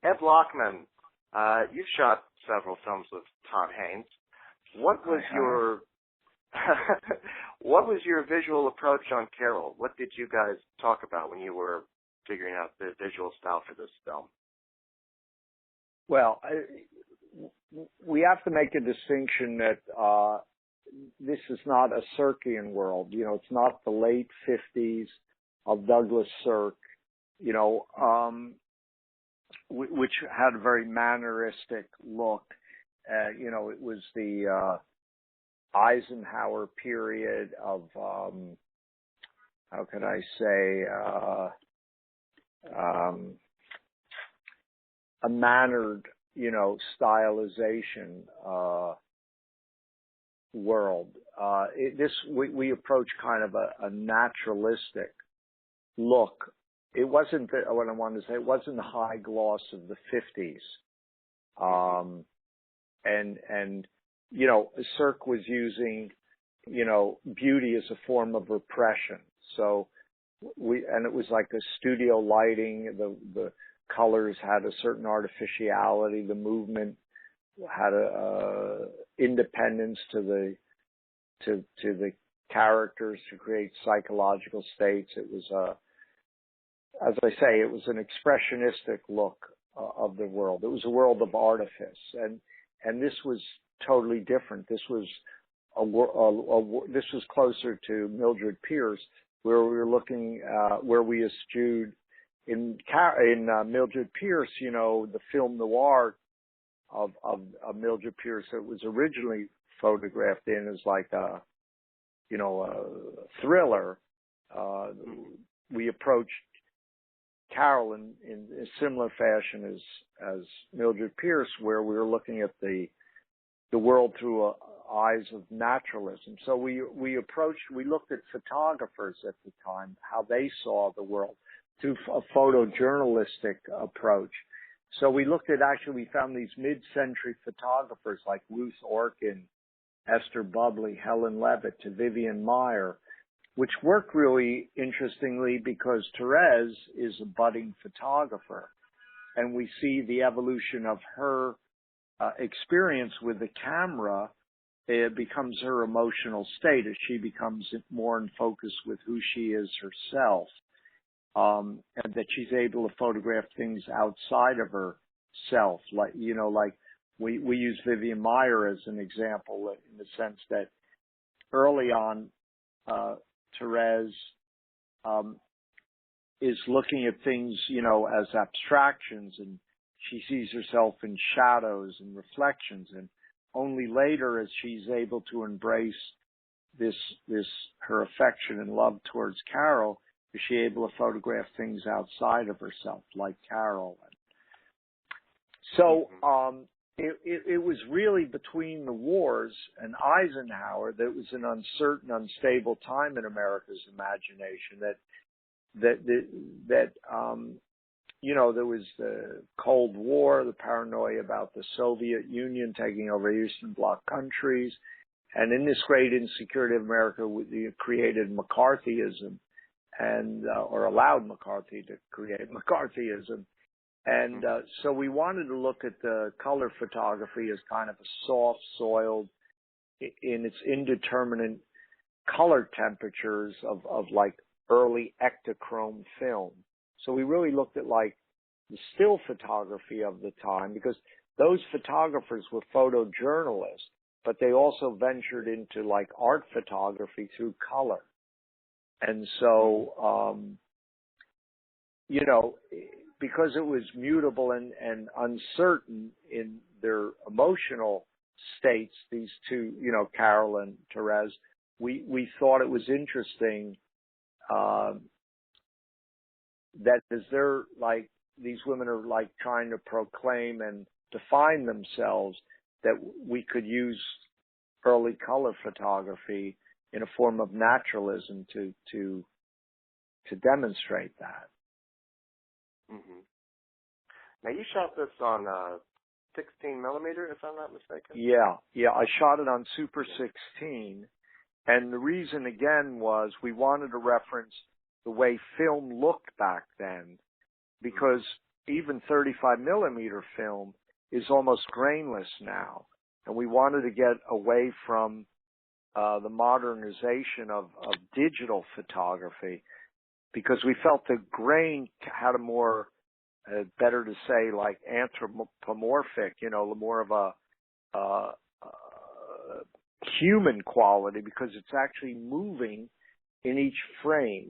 Ed Lachman, you've shot several films with Todd Haynes. What was your what was your visual approach on Carol? What did you guys talk about when you were figuring out the visual style for this film? Well, we have to make a distinction that this is not a Sirkian world. You know, it's not the late 50s of Douglas Sirk, you know, which had a very manneristic look. You know, it was the Eisenhower period of, how could I say, a mannered, you know, stylization world. We approach kind of a naturalistic look. It wasn't what I wanted to say. It wasn't the high gloss of the 50s. And you know, Sirk was using, you know, beauty as a form of repression. So and it was like a studio lighting. The colors had a certain artificiality. The movement had a independence to the characters to create psychological states. It was as I say, it was an expressionistic look of the world. It was a world of artifice, and this was totally different. This was this was closer to Mildred Pierce, where we were looking, where we eschewed in Mildred Pierce, you know, the film noir of Mildred Pierce. It was originally photographed in as like a, you know, a thriller. We approached Carol in a similar fashion as Mildred Pierce, where we were looking at the world through eyes of naturalism. So we looked at photographers at the time, how they saw the world through a photojournalistic approach. So we looked at, we found these mid-century photographers like Ruth Orkin, Esther Bubbly, Helen Levitt, to Vivian Maier, which worked really interestingly because Therese is a budding photographer, and we see the evolution of her experience with the camera. It becomes her emotional state as she becomes more in focus with who she is herself, and that she's able to photograph things outside of herself. Like, you know, like we use Vivian Maier as an example in the sense that early on, Therese is looking at things, you know, as abstractions, and she sees herself in shadows and reflections, and only later, as she's able to embrace this her affection and love towards Carol, is she able to photograph things outside of herself, like Carol. So it was really between the wars and Eisenhower that it was an uncertain, unstable time in America's imagination. That you know, there was the Cold War, the paranoia about the Soviet Union taking over Eastern Bloc countries. And in this great insecurity of America, we created McCarthyism or allowed McCarthy to create McCarthyism. And so we wanted to look at the color photography as kind of a soft soiled in its indeterminate color temperatures of like early Ektachrome film. So we really looked at like the still photography of the time, because those photographers were photojournalists, but they also ventured into like art photography through color. And so, you know, because it was mutable and uncertain in their emotional states, these two, you know, Carol and Therese, we thought it was interesting that as they're like, these women are like trying to proclaim and define themselves, that we could use early color photography in a form of naturalism to demonstrate that. Mm-hmm. Now you shot this on 16 millimeter, if I'm not mistaken. Yeah. I shot it on Super 16, and the reason again was we wanted to reference the way film looked back then, because even 35 millimeter film is almost grainless now. And we wanted to get away from the modernization of digital photography because we felt the grain had a more, better to say, like anthropomorphic, more of a human quality because it's actually moving in each frame.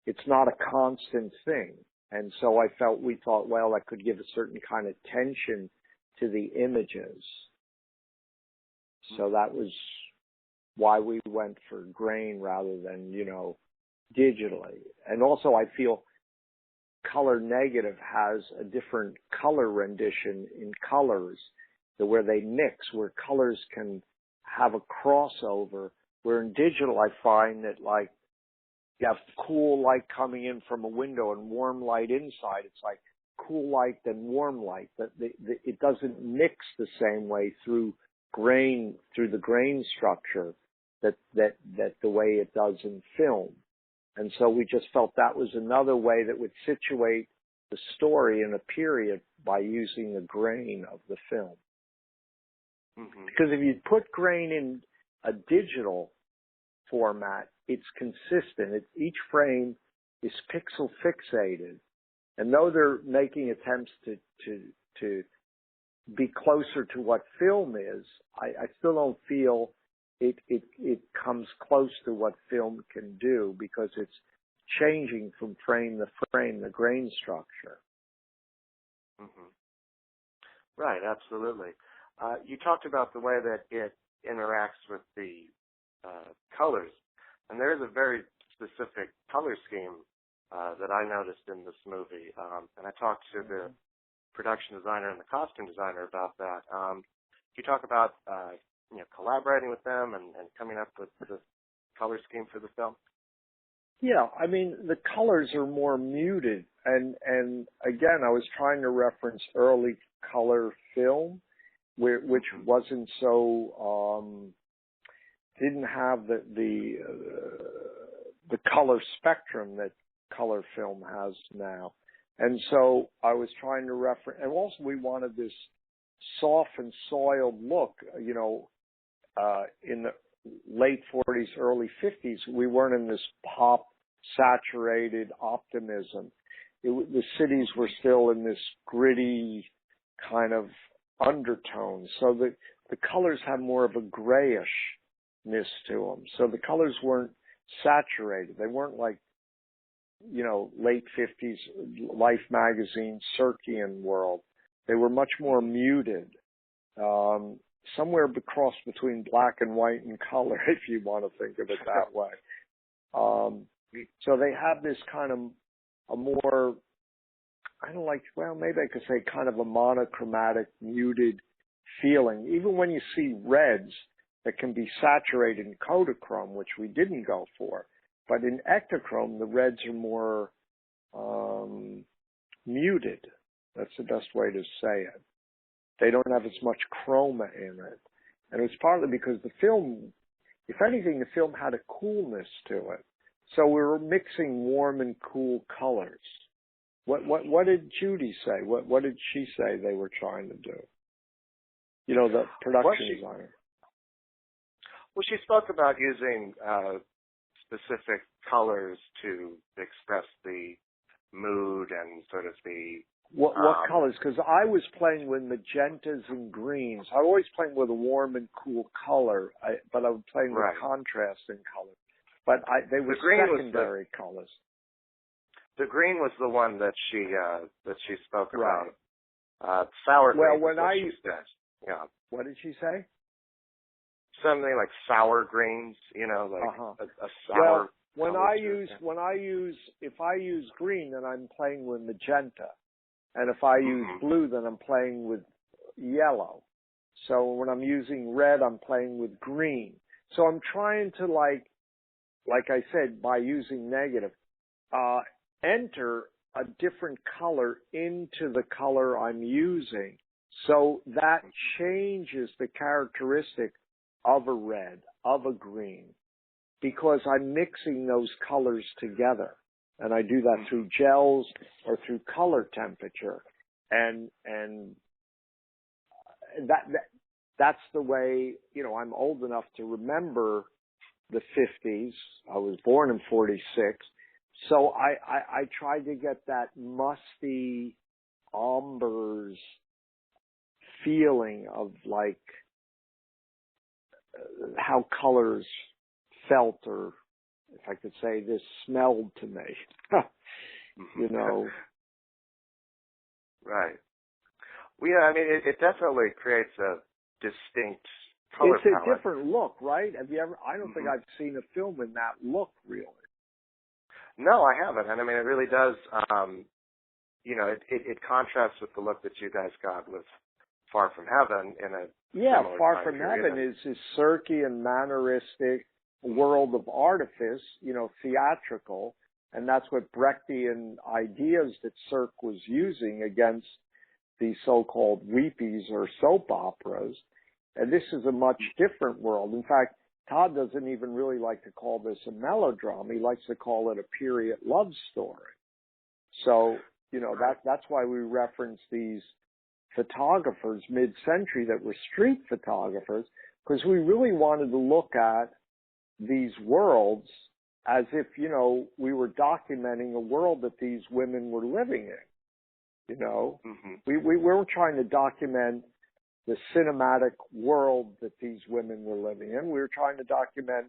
It's not a constant thing. And so we thought, well, that could give a certain kind of tension to the images. So that was why we went for grain rather than, digitally. And also I feel color negative has a different color rendition in colors where they mix, where colors can have a crossover, where in digital I find that like you have cool light coming in from a window and warm light inside. It's like cool light then warm light. It doesn't mix the same way through the grain structure that the way it does in film. And so we just felt that was another way that would situate the story in a period by using the grain of the film. Mm-hmm. Because if you put grain in a digital format, it's consistent. Each frame is pixel fixated. And though they're making attempts to be closer to what film is, I still don't feel it comes close to what film can do because it's changing from frame to frame, the grain structure. Mm-hmm. Right, absolutely. You talked about the way that it interacts with the colors, and there is a very specific color scheme that I noticed in this movie, and I talked to the production designer and the costume designer about that. Can you talk about collaborating with them and coming up with this color scheme for the film? Yeah, I mean, the colors are more muted, and again, I was trying to reference early color film, which wasn't so didn't have the color spectrum that color film has now. And so I was trying to reference, and also we wanted this soft and soiled look, in the late 40s, early 50s, we weren't in this pop saturated optimism. The cities were still in this gritty kind of undertone. So the colors had more of a grayishness to them. So the colors weren't saturated. They weren't like, late 50s Life magazine Circean world. They were much more muted. Somewhere cross between black and white and color, if you want to think of it that way. So they have this kind of a more, maybe I could say kind of a monochromatic, muted feeling. Even when you see reds that can be saturated in Kodachrome, which we didn't go for. But in Ektachrome, the reds are more muted. That's the best way to say it. They don't have as much chroma in it. And it was partly because the film, if anything, the film had a coolness to it. So we were mixing warm and cool colors. What did Judy say? What did she say they were trying to do? The production designer. Well, she spoke about using specific colors to express the mood and sort of the... What colors? Because I was playing with magentas and greens. I was always playing with a warm and cool color, but I was playing with contrasting colors. But they were secondary colors. The green was the one that she spoke about. Sour green. Well, she said. Yeah. What did she say? Something like sour greens, a sour. Well, if I use green, then I'm playing with magenta, and if I use blue, then I'm playing with yellow. So when I'm using red, I'm playing with green. So I'm trying to like I said, by using negative, enter a different color into the color I'm using. So that changes the characteristic of a red, of a green, because I'm mixing those colors together. And I do that through gels or through color temperature. And that's the way, you know, I'm old enough to remember the 50s. I was born in 46. So I tried to get that musty ombers feeling of like how colors felt, or if I could say this, smelled to me, you know. Right. Well, yeah, I mean, it definitely creates a distinct color palette. It's a palette. different look, right? Have you ever? I don't think I've seen a film in that look, really. No, I haven't. And I mean, it really does, you know, it contrasts with the look that you guys got with Far From Heaven in a similar Far time From period. Heaven is Circean, manneristic, world of artifice, you know, theatrical, and that's what Brechtian ideas that Cirque was using against the so-called weepies or soap operas. And this is a much different world. In fact, Todd doesn't even really like to call this a melodrama. He likes to call it a period love story. So, you know, that's why we reference these photographers mid-century that were street photographers, because we really wanted to look at these worlds as if, you know, we were documenting a world that these women were living in. You know, we weren't trying to document the cinematic world that these women were living in. We were trying to document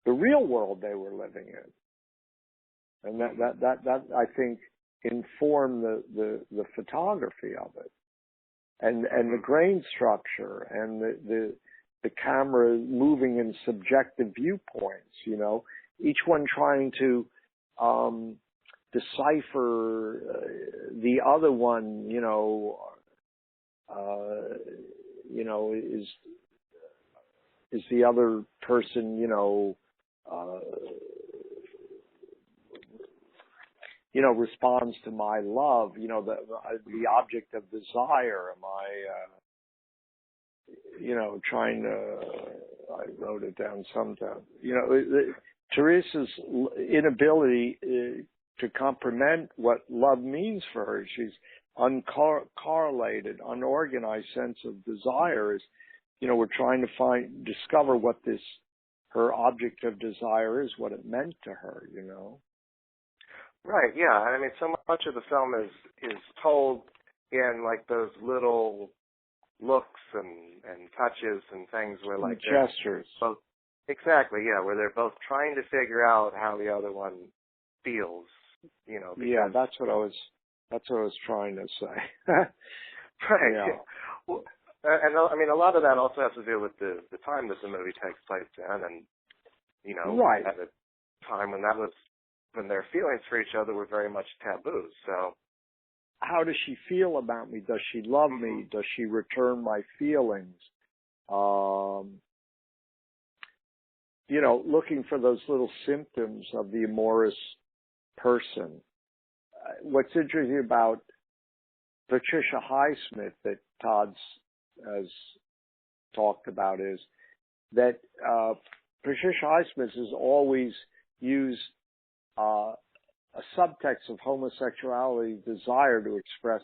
the real world they were living in. And that I think informed the photography of it. And the grain structure and the camera moving in subjective viewpoints, you know, each one trying to decipher the other one, you know, is the other person, you know, responds to my love, you know, the object of desire. Am I, you know, trying to, I wrote it down sometime, you know, Teresa's inability to comprehend what love means for her. She's uncorrelated, unorganized sense of desire is, you know, we're trying to discover what her object of desire is, what it meant to her, you know. Right, yeah. I mean, so much of the film is told in like those little looks and touches and things where like gestures. Both, exactly, yeah, where they're both trying to figure out how the other one feels, you know. Yeah, that's what I was trying to say. Right. Yeah. Well, and I mean, a lot of that also has to do with the time that the movie takes place in, and you know, right. at a time when their feelings for each other were very much taboo. So, how does she feel about me? Does she love me? Does she return my feelings? You know, looking for those little symptoms of the amorous person. What's interesting about Patricia Highsmith that Todd has talked about is that Patricia Highsmith has always used a subtext of homosexuality, desire to express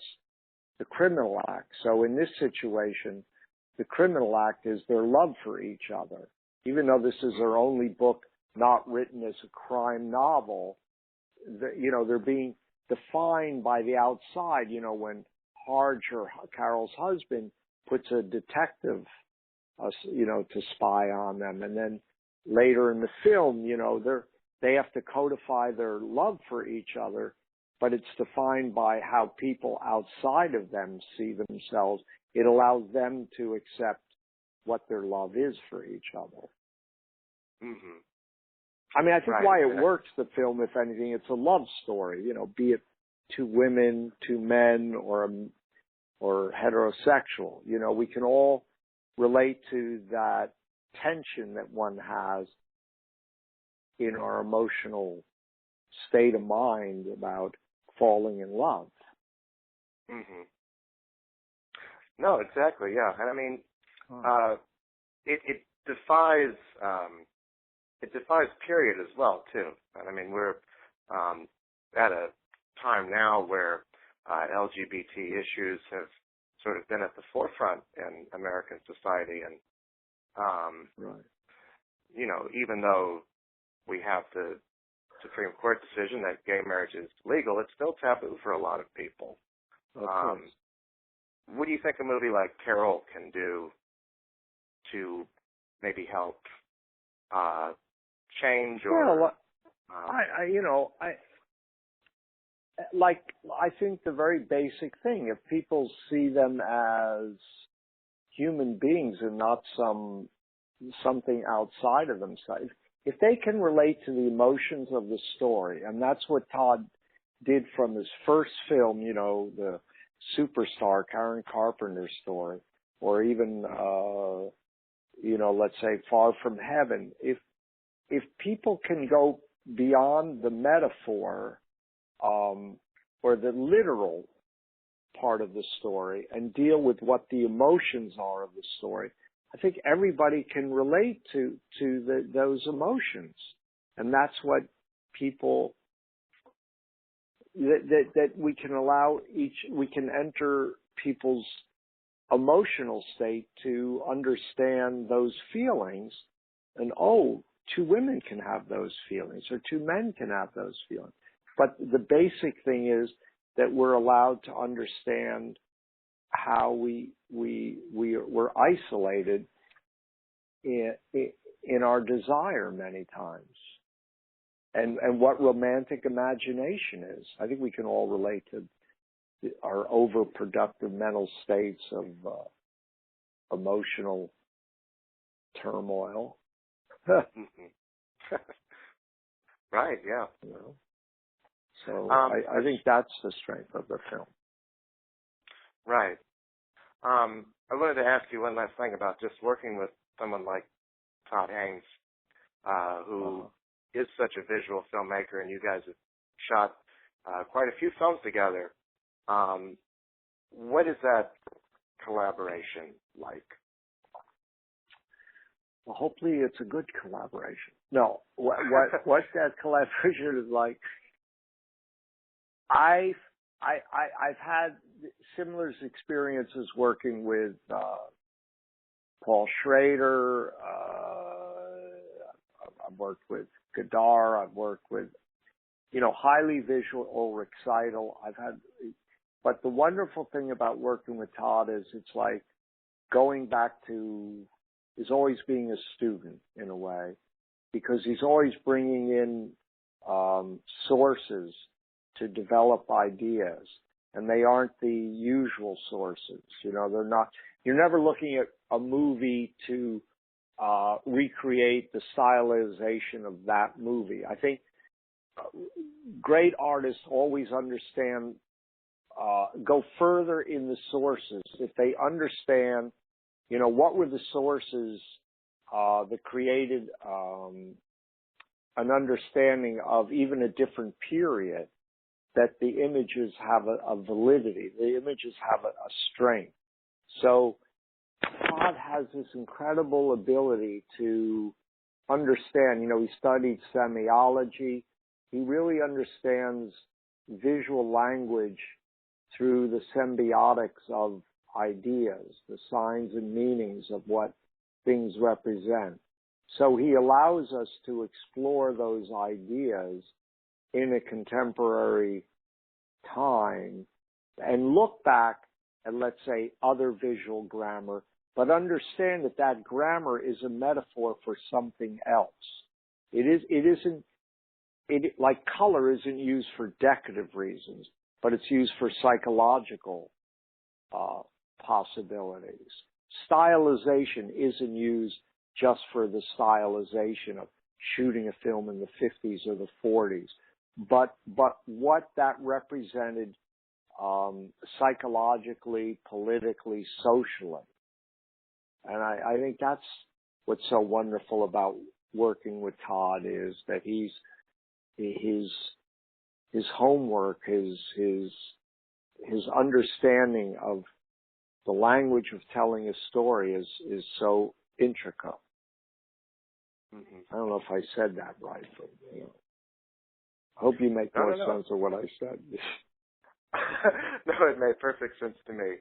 the criminal act. So in this situation, the criminal act is their love for each other. Even though this is their only book not written as a crime novel, you know, they're being defined by the outside. You know, when Harge, or Carol's husband, puts a detective, you know, to spy on them. And then later in the film, you know, they have to codify their love for each other, but it's defined by how people outside of them see themselves. It allows them to accept what their love is for each other. Mm-hmm. I mean, I think right. why it works, the film, if anything, it's a love story, you know, be it two women, two men, or heterosexual. You know, we can all relate to that tension that one has in our emotional state of mind about falling in love. Mm-hmm. No, exactly, yeah. And I mean, it defies period as well, too. And I mean, we're at a time now where LGBT issues have sort of been at the forefront in American society, and right. you know, even though we have the Supreme Court decision that gay marriage is legal, it's still taboo for a lot of people. Of course. What do you think a movie like Carol can do to maybe help change or? Well, I think the very basic thing, if people see them as human beings and not something outside of themselves, if they can relate to the emotions of the story, and that's what Todd did from his first film, you know, the superstar Karen Carpenter story, or even, you know, let's say Far From Heaven. If people can go beyond the metaphor, or the literal part of the story and deal with what the emotions are of the story, I think everybody can relate to those emotions. And that's what people, that we can allow we can enter people's emotional state to understand those feelings. And, oh, two women can have those feelings, or two men can have those feelings. But the basic thing is that we're allowed to understand how we're isolated in our desire many times, and what romantic imagination is. I think we can all relate to our overproductive mental states of emotional turmoil. Right, yeah. You know? So I think that's the strength of the film. Right. I wanted to ask you one last thing about just working with someone like Todd Haynes, who is such a visual filmmaker, and you guys have shot quite a few films together. What is that collaboration like? Well, hopefully it's a good collaboration. No, what that collaboration is like, I've had similar experiences working with Paul Schrader. I've worked with Godard. I've worked with, you know, highly visual Ulrich Seidel. But the wonderful thing about working with Todd is it's like going back to, is always being a student in a way, because he's always bringing in sources to develop ideas, and they aren't the usual sources. You know, they're not, you're never looking at a movie to recreate the stylization of that movie. I think great artists always understand, go further in the sources. If they understand, you know, what were the sources that created an understanding of even a different period, that the images have a validity, the images have a strength. So Todd has this incredible ability to understand, you know, he studied semiology. He really understands visual language through the symbiotics of ideas, the signs and meanings of what things represent. So he allows us to explore those ideas in a contemporary time and look back at, let's say, other visual grammar, but understand that that grammar is a metaphor for something else. Like color isn't used for decorative reasons, but it's used for psychological possibilities. Stylization isn't used just for the stylization of shooting a film in the 50s or the 40s, but what that represented psychologically, politically, socially. And I think that's what's so wonderful about working with Todd, is that his homework, his understanding of the language of telling a story is so intricate. Mm-hmm. I don't know if I said that right, but, you know. Hope you make more No. sense of what I said. No, it made perfect sense to me.